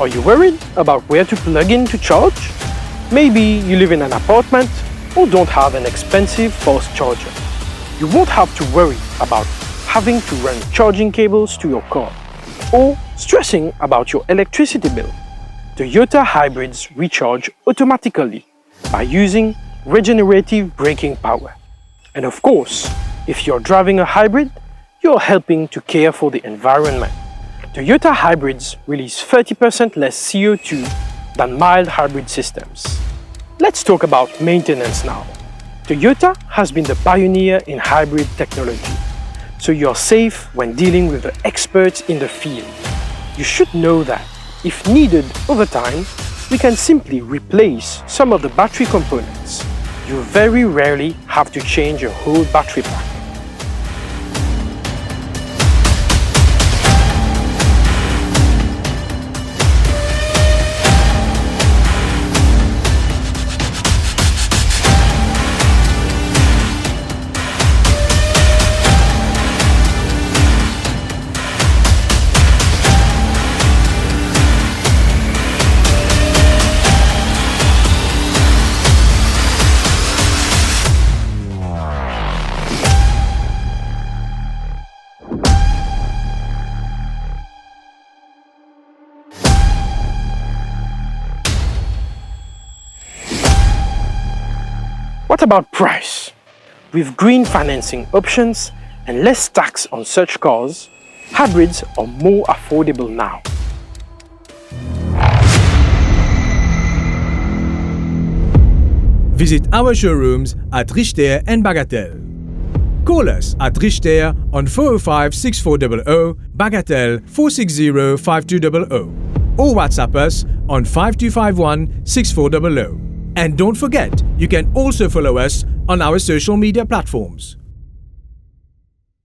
Are you worried about where to plug in to charge? Maybe you live in an apartment or don't have an expensive fast charger. You won't have to worry about having to run charging cables to your car or stressing about your electricity bill. Toyota hybrids recharge automatically by using regenerative braking power. And of course, if you're driving a hybrid, you're helping to care for the environment. Toyota hybrids release 30% less CO2 than mild hybrid systems. Let's talk about maintenance now. Toyota has been the pioneer in hybrid technology, so you're safe when dealing with the experts in the field. You should know that, if needed over time, we can simply replace some of the battery components. You very rarely have to change a whole battery pack. What about price? With green financing options and less tax on such cars, hybrids are more affordable now. Visit our showrooms at Richter and Bagatelle. Call us at Richter on 405-6400, Bagatelle 460-5200, or WhatsApp us on 5251-6400. And don't forget, you can also follow us on our social media platforms.